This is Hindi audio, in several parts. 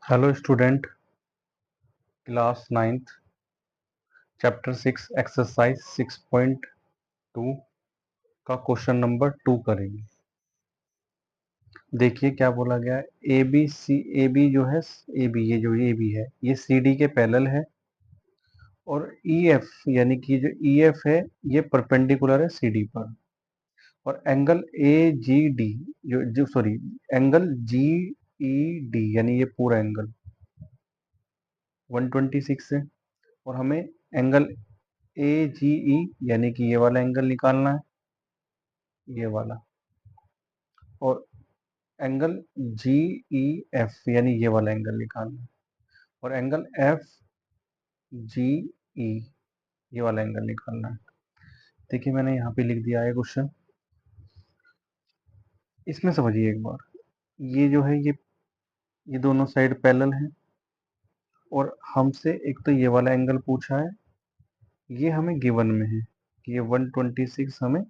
Hello student, class 9th chapter 6 exercise 6.2 का क्वेश्चन नंबर 2 करेंगे। देखिए क्या बोला गया है। A B C A B जो है ए बी है ये सी डी के पैरेलल है और ई एफ यानी कि जो ई एफ है ये परपेंडिकुलर है सी डी पर। और एंगल ए जी डी जो जो sorry angle G E D यानी ये पूरा एंगल 126 है। और हमें एंगल ए जी ई यानी कि ये वाला एंगल निकालना है, ये वाला। और एंगल जी ई एफ यानी ये वाला एंगल निकालना है। और एंगल एफ जी ई ये वाला एंगल निकालना है। देखिए मैंने यहाँ पे लिख दिया है क्वेश्चन। इसमें समझिए एक बार, ये जो है ये दोनों साइड पैरेलल हैं और हमसे एक तो ये वाला एंगल पूछा है, ये हमें गिवन में है कि ये 126 हमें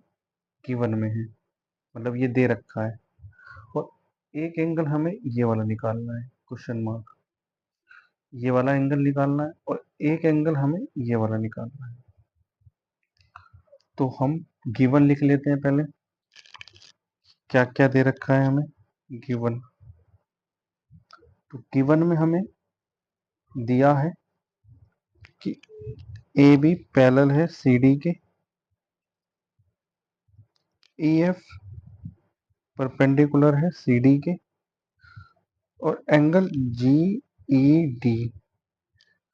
गिवन में है, मतलब ये दे रखा है। और एक एंगल हमें ये वाला निकालना है, क्वेश्चन मार्क, ये वाला एंगल निकालना है। और एक एंगल हमें ये वाला निकालना है। तो हम गिवन लिख लेते हैं पहले, क्या क्या दे रखा है हमें गिवन। तो गिवन में हमें दिया है कि ए बी पैरेलल है सी डी के, ई एफ परपेंडिकुलर है सी डी के, और एंगल जी ई डी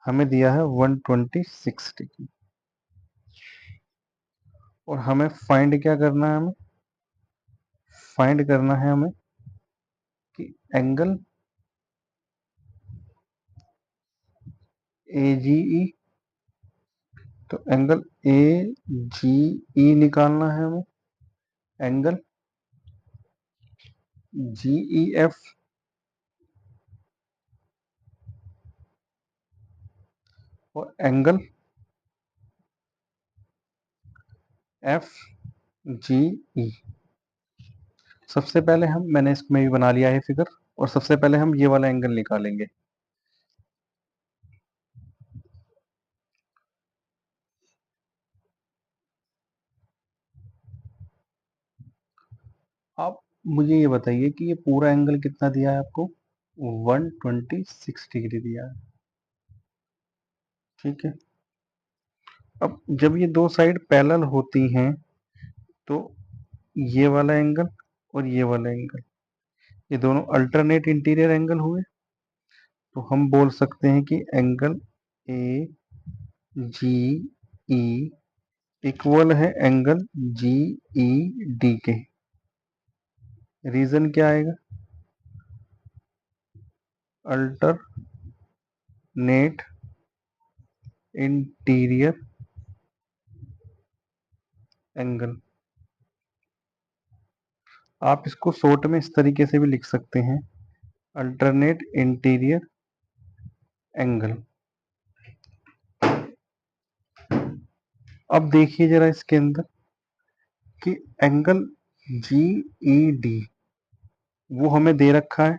हमें दिया है 126 डिग्री। और हमें फाइंड क्या करना है, हमें फाइंड करना है हमें कि एंगल ए जी ई, तो एंगल ए जी ई निकालना है हमें। एंगल जी ई एफ और एंगल एफ जी ई। सबसे पहले मैंने इसमें भी बना लिया है फिगर, और सबसे पहले हम ये वाला एंगल निकालेंगे। आप मुझे ये बताइए कि ये पूरा एंगल कितना दिया है आपको, 126 डिग्री दिया है। ठीक है। अब जब ये दो साइड पैरेलल होती हैं तो ये वाला एंगल और ये वाला एंगल, ये दोनों अल्टरनेट इंटीरियर एंगल हुए। तो हम बोल सकते हैं कि angle A G E equal है एंगल जी ई डी के। रीजन क्या आएगा, अल्टरनेट इंटीरियर एंगल। आप इसको शॉर्ट में इस तरीके से भी लिख सकते हैं, अल्टरनेट इंटीरियर एंगल। अब देखिए जरा इसके अंदर कि एंगल जी ई डी वो हमें दे रखा है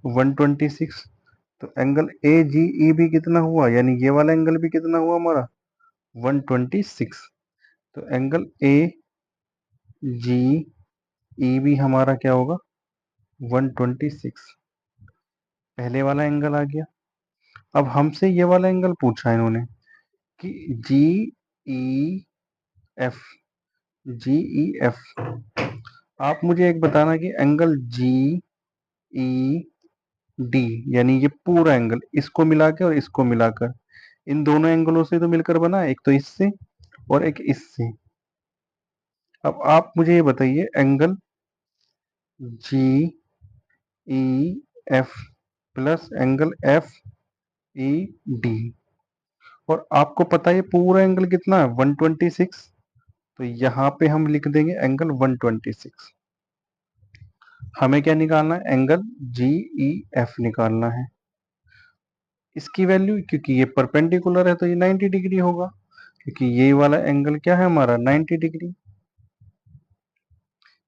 126। तो एंगल ए जी ई भी कितना हुआ, यानी ये वाला एंगल भी कितना हुआ हमारा 126। तो एंगल ए जी ई भी हमारा क्या होगा 126, पहले वाला एंगल आ गया। अब हमसे ये वाला एंगल पूछा है इन्होंने कि जी E F, G E F. आप मुझे एक बताना कि एंगल जी ई डी यानी ये पूरा एंगल, इसको मिला के और इसको मिलाकर, इन दोनों एंगलों से तो मिलकर बना है, एक तो इससे और एक इससे। अब आप मुझे ये बताइए angle G E F plus angle F E D, और आपको पता है पूरा एंगल कितना है 126। तो यहाँ पे हम लिख देंगे एंगल 126। हमें क्या निकालना है, एंगल जी ई एफ निकालना है। इसकी वैल्यू, क्योंकि ये परपेंडिकुलर है तो ये 90 डिग्री होगा, क्योंकि ये वाला एंगल क्या है हमारा 90 डिग्री।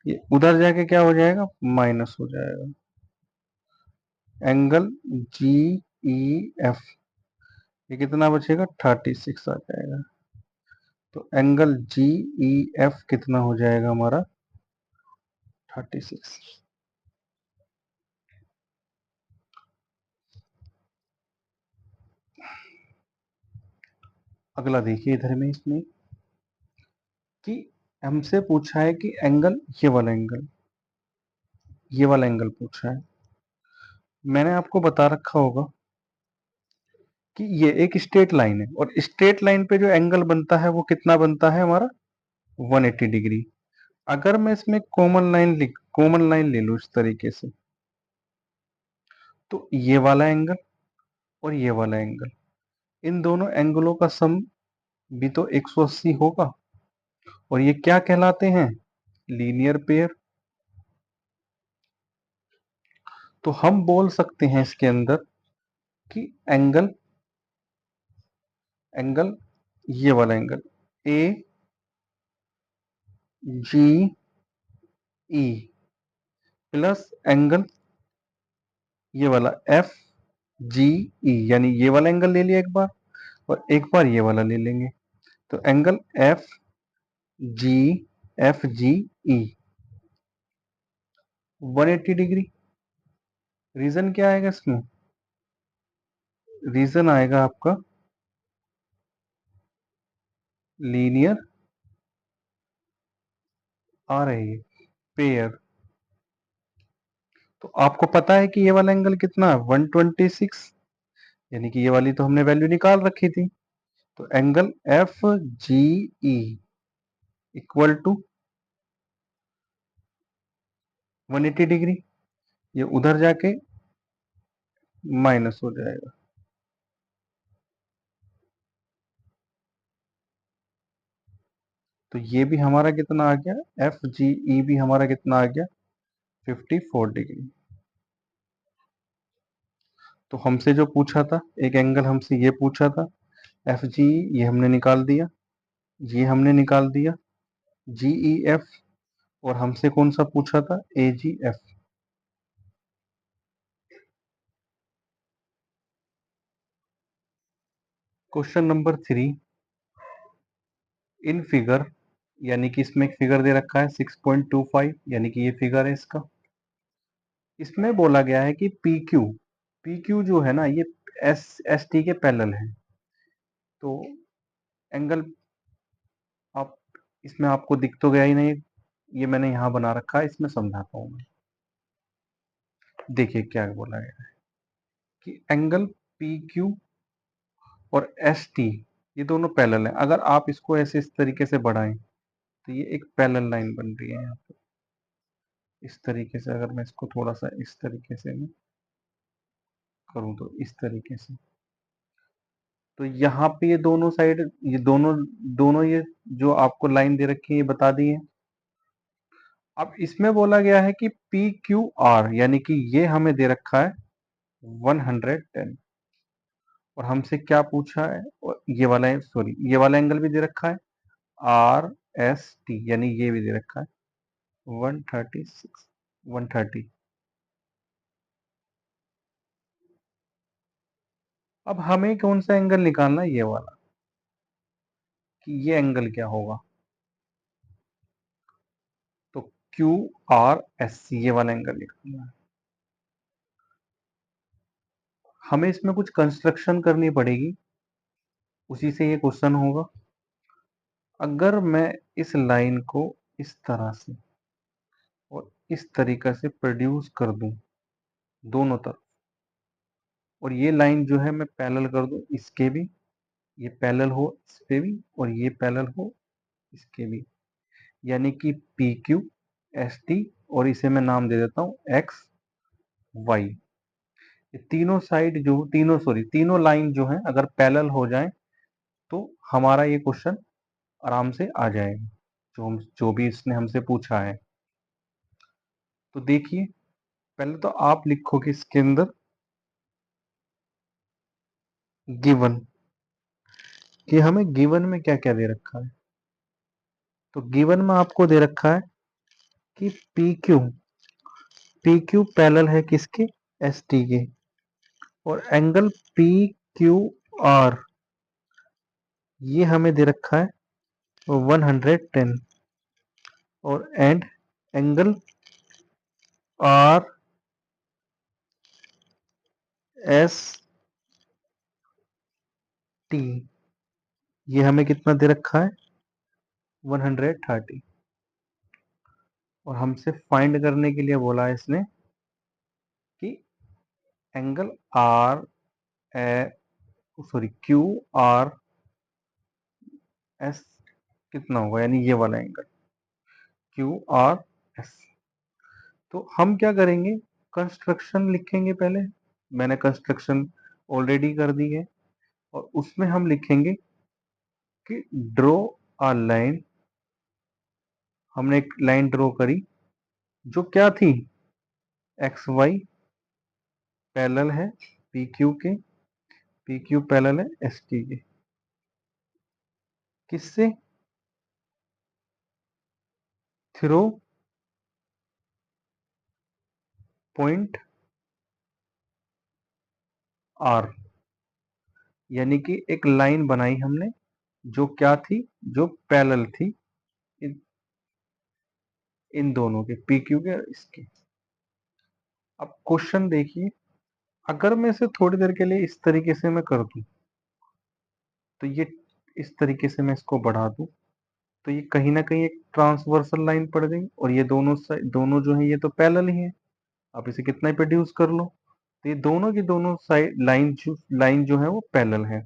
ये उधर जाके क्या हो जाएगा, माइनस हो जाएगा। एंगल जी ई एफ, ये कितना बचेगा 36 आ जाएगा। तो एंगल जी ई एफ कितना हो जाएगा हमारा 36। अगला देखिए इधर में इसमें कि हमसे पूछा है कि एंगल, ये वाला एंगल पूछा है। मैंने आपको बता रखा होगा कि ये एक स्ट्रेट लाइन है और स्ट्रेट लाइन पे जो एंगल बनता है वो कितना बनता है हमारा 180 डिग्री। अगर मैं इसमें कॉमन लाइन ले लूं इस तरीके से, तो ये वाला एंगल और ये वाला एंगल, इन दोनों एंगलों का सम भी तो 180 होगा, और ये क्या कहलाते हैं, लीनियर पेयर। तो हम बोल सकते हैं इसके अंदर कि एंगल एंगल ये वाला angle A G E plus angle ये वाला एफ जी ई, यानी ये वाला एंगल ले लिया एक बार और एक बार ये वाला ले लेंगे। तो एंगल जी एफ जी ई 180 डिग्री। रीजन क्या आएगा इसमें, रीजन आएगा आपका लीनियर आ रही है पेयर। तो आपको पता है कि ये वाला एंगल कितना है 126, यानी कि ये वाली तो हमने वैल्यू निकाल रखी थी। तो angle F G E equal to 180 degree, ये उधर जाके माइनस हो जाएगा। तो ये भी हमारा कितना आ गया, एफ जी ई भी हमारा कितना आ गया 54 डिग्री। तो हमसे जो पूछा था, एक एंगल हमसे ये पूछा था एफ जी, ये हमने निकाल दिया, ये हमने निकाल दिया जी ई एफ, और हमसे कौन सा पूछा था A G F. Question number 3, in figure, यानी कि इसमें एक फिगर दे रखा है 6.25, यानी कि ये फिगर है इसका। इसमें बोला गया है कि पी क्यू जो है ना, ये एस टी के पैरेलल है। तो एंगल, आप इसमें आपको दिख तो गया ही नहीं, ये मैंने यहां बना रखा है, इसमें समझाता हूं मैं। देखिए क्या बोला गया है कि एंगल पी क्यू और एस टी ये दोनों पैरेलल हैं। अगर आप इसको ऐसे इस तरीके से बढ़ाएं तो ये एक पैरेलल लाइन बन रही है यहाँ पे, इस तरीके से। अगर मैं इसको थोड़ा सा इस तरीके से मैं करूं तो इस तरीके से, तो यहाँ पे ये दोनों साइड, ये दोनों दोनों ये जो आपको लाइन दे रखी है ये बता दी है। अब इसमें बोला गया है कि पी क्यू आर, यानी कि ये हमें दे रखा है 110, और हमसे क्या पूछा है, और ये वाला है, सॉरी ये वाला एंगल भी दे रखा है आर एस टी, यानी ये भी दे रखा है 136 130। अब हमें कौन सा एंगल निकालना है, ये वाला, कि ये एंगल क्या होगा। तो क्यू आर एस सी, ये वाला एंगल निकालना है। हमें इसमें कुछ कंस्ट्रक्शन करनी पड़ेगी, उसी से ये क्वेश्चन होगा। अगर मैं इस लाइन को इस तरह से और इस तरीके से प्रोड्यूस कर दूं दोनों तरफ, और ये लाइन जो है मैं पैरेलल कर दूं इसके भी, ये पैरेलल हो इस पे भी और ये पैरेलल हो इसके भी, यानी कि पी क्यू एस टी, और इसे मैं नाम दे देता हूं एक्स वाई। ये तीनों साइड जो तीनों लाइन जो है अगर पैरेलल हो जाए तो हमारा ये क्वेश्चन आराम से आ जाएगा, जो भी इसने हमसे पूछा है। तो देखिए, पहले तो आप लिखोगे इसके अंदर गिवन, कि हमें गिवन में क्या क्या दे रखा है। तो गिवन में आपको दे रखा है कि पी क्यू पैरेलल है किसके, एस टी के, और एंगल पी क्यू आर ये हमें दे रखा है 110, और and angle R S T ये हमें कितना दे रखा है 130, और हमसे फाइंड करने के लिए बोला है इसने कि angle R sorry Q R S कितना होगा, यानी ये वाला एंगल क्यू आर एस। तो हम क्या करेंगे, कंस्ट्रक्शन लिखेंगे पहले। मैंने कंस्ट्रक्शन ऑलरेडी कर दी है, और उसमें हम लिखेंगे कि ड्रॉ अ लाइन। हमने एक लाइन ड्रॉ करी जो क्या थी, एक्स वाई पैरेलल है पी क्यू के, पी क्यू पैरेलल है एस टी के। किससे, थ्रो पॉइंट आर, यानी कि एक लाइन बनाई हमने जो क्या थी, जो पैरेलल थी इन, इन दोनों के, पी क्यू के और इसके। अब क्वेश्चन देखिए, अगर मैं इसे थोड़ी देर के लिए इस तरीके से मैं कर दूं, तो ये इस तरीके से मैं इसको बढ़ा दूं, तो ये कहीं ना कहीं एक ट्रांसवर्सल लाइन पड़ गई, और ये दोनों जो है ये तो पैरेलल ही है। आप इसे कितना ही प्रोड्यूस कर लो, तो ये दोनों की दोनों साइड लाइन जो है वो पैरेलल है।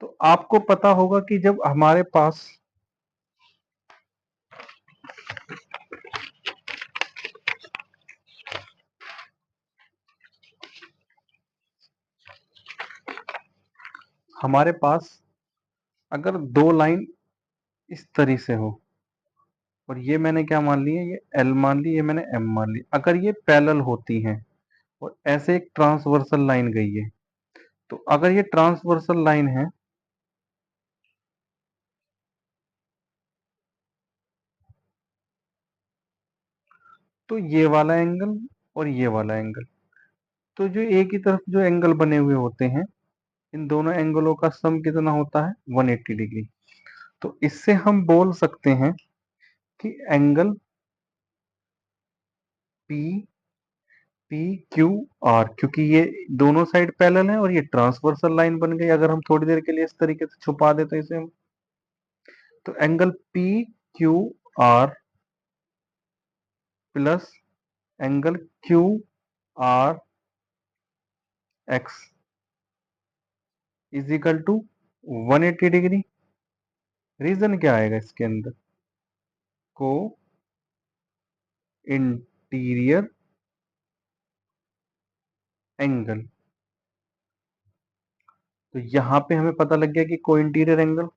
तो आपको पता होगा कि जब हमारे पास अगर दो लाइन इस तरह से हो, और ये मैंने क्या मान ली है, ये एल मान ली, ये मैंने एम मान ली, अगर ये पैरेलल होती हैं और ऐसे एक ट्रांसवर्सल लाइन गई है, तो अगर ये ट्रांसवर्सल लाइन है तो ये वाला एंगल और ये वाला एंगल, तो जो एक ही तरफ जो एंगल बने हुए होते हैं, इन दोनों एंगलों का सम कितना होता है 180 डिग्री। तो इससे हम बोल सकते हैं कि angle P P Q are, क्योंकि ये दोनों साइड पैरेलल है और ये ट्रांसवर्सल लाइन बन गई। अगर हम थोड़ी देर के लिए इस तरीके से छुपा देते इसे हम, तो angle P Q R plus angle Q R X is equal to 180 degree. Reason क्या आएगा इसके अंदर, को इंटीरियर एंगल। तो यहां पे हमें पता लग गया कि को इंटीरियर एंगल,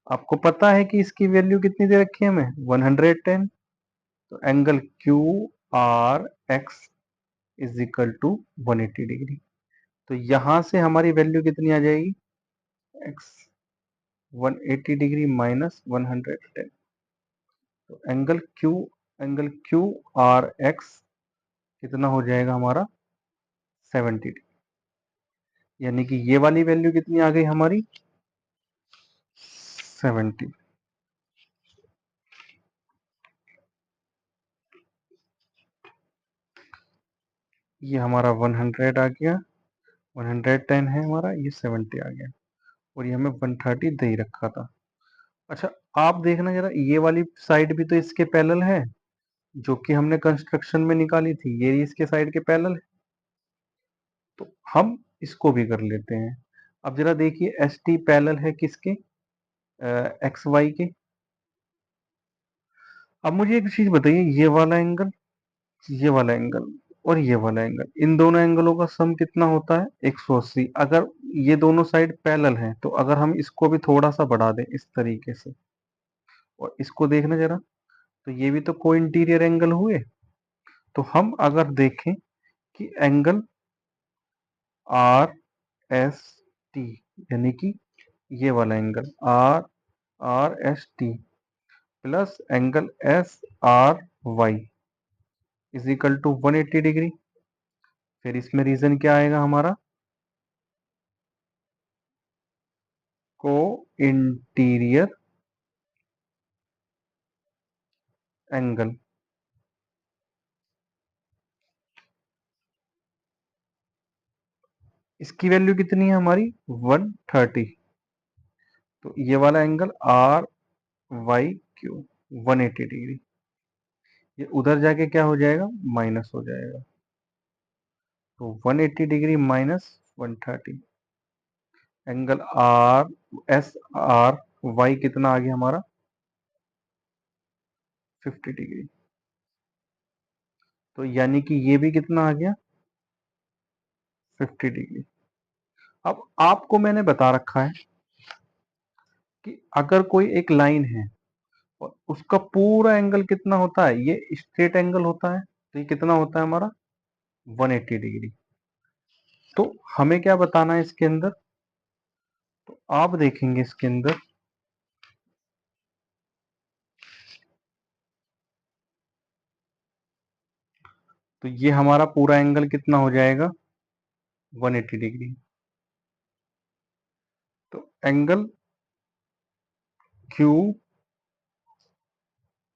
आपको पता है कि इसकी वैल्यू कितनी दे रखी है हमें 110। तो angle Q R X is equal to 180 degree. तो यहां से हमारी वैल्यू कितनी आ जाएगी, एक्स 180 डिग्री माइनस 110। तो एंगल क्यू आर एक्स कितना हो जाएगा हमारा 70 डिग्री, यानी कि ये वाली वैल्यू कितनी आ गई हमारी 70। ये हमारा 100 आ गया, 110 है हमारा, ये 70 आ गया, और ये हमें 130 दे ही रखा था। अच्छा, आप देखना जरा, ये वाली साइड भी तो इसके पैरेलल है, जो कि हमने कंस्ट्रक्शन में निकाली थी, ये इसके साइड के पैरेलल है। तो हम इसको भी कर लेते हैं। अब जरा देखिए, एस टी पैरेलल है किसके, एक्स वाई के। अब मुझे एक चीज बताइए, ये वाला एंगल, ये वाला एंगल और ये वाला एंगल, इन दोनों एंगलों का सम कितना होता है 180। अगर ये दोनों साइड पैरेलल हैं, तो अगर हम इसको भी थोड़ा सा बढ़ा दें इस तरीके से, और इसको देखना जरा, तो ये भी तो को इंटीरियर एंगल हुए। तो हम अगर देखें कि एंगल आर एस टी, यानी कि ये वाला angle R R S T plus angle S R Y is equal to 180 degree. फिर इसमें रीजन क्या आएगा हमारा, को इंटीरियर एंगल। इसकी वैल्यू कितनी है हमारी, 130। तो ये वाला angle R Y Q 180 degree, ये उधर जाके क्या हो जाएगा, माइनस हो जाएगा। तो 180 degree minus 130, angle R S R Y कितना आ गया हमारा, 50 डिग्री। तो यानी कि ये भी कितना आ गया, 50 डिग्री। अब आपको मैंने बता रखा है कि अगर कोई एक लाइन है और उसका पूरा एंगल कितना होता है, ये स्ट्रेट एंगल होता है, तो ये कितना होता है हमारा, 180 डिग्री। तो हमें क्या बताना है इसके अंदर, तो आप देखेंगे इसके अंदर, तो ये हमारा पूरा एंगल कितना हो जाएगा, 180 डिग्री। तो एंगल क्यू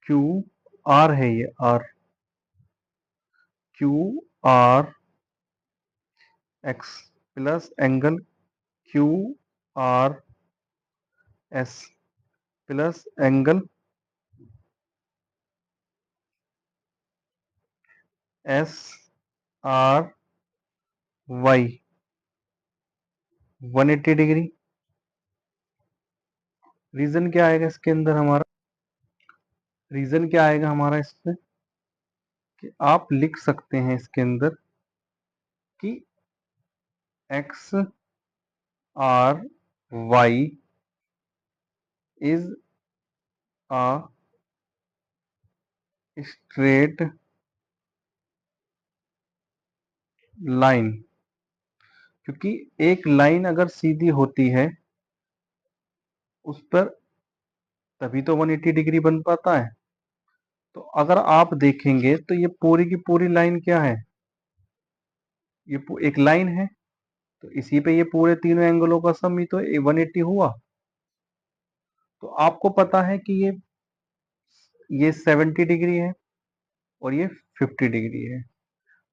क्यू आर है, ये R, Q R X plus angle Q R S plus angle S R Y 180 degree. Reason क्या आएगा इसके अंदर हमारा, रीजन क्या आएगा हमारा इसमें, कि आप लिख सकते हैं इसके अंदर कि X R Y is a straight line. क्योंकि एक लाइन अगर सीधी होती है उस पर तभी तो 180 डिग्री बन पाता है। तो अगर आप देखेंगे तो ये पूरी की पूरी लाइन क्या है, ये एक लाइन है, तो इसी पे ये पूरे तीनों एंगलों का सम ही तो 180 हुआ। तो आपको पता है कि ये 70 डिग्री है और ये 50 डिग्री है।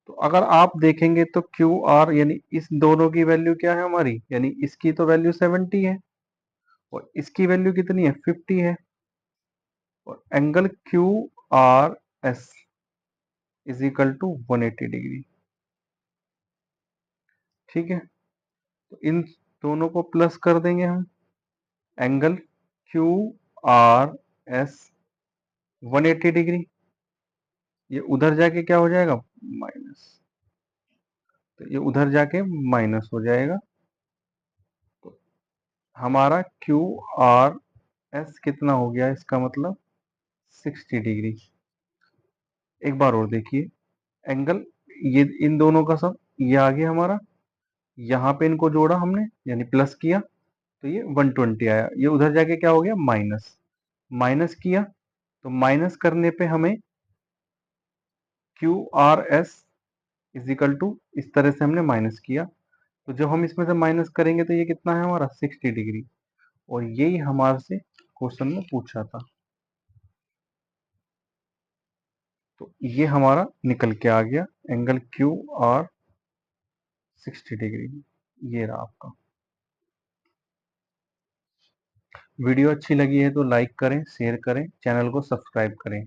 तो अगर आप देखेंगे तो क्यू आर यानी इस दोनों की वैल्यू क्या है हमारी, यानी इसकी तो वैल्यू 70 है और इसकी वैल्यू कितनी है, 50 है। और angle Q R S is equal to 180 degree. ठीक है, तो इन दोनों को प्लस कर देंगे हम, angle Q R S 180 degree, ये उधर जाके क्या हो जाएगा, माइनस। तो ये उधर जाके माइनस हो जाएगा। तो हमारा क्यू आर एस कितना हो गया, इसका मतलब 60 डिग्री। एक बार और देखिए, एंगल ये इन दोनों का सब ये आ गया हमारा, यहाँ पे इनको जोड़ा हमने यानी प्लस किया, तो ये 120 आया, ये उधर जाके क्या हो गया, माइनस। माइनस किया तो माइनस करने पे हमें Q R S is equal to, इस तरह से हमने माइनस किया, तो जब हम इसमें से माइनस करेंगे तो ये कितना है हमारा, 60 डिग्री। और यही हमारे से क्वेश्चन में पूछा था। तो ये हमारा निकल के आ गया, एंगल क्यू आर 60 डिग्री, ये रहा आपका। वीडियो अच्छी लगी है तो लाइक करें, शेयर करें, चैनल को सब्सक्राइब करें।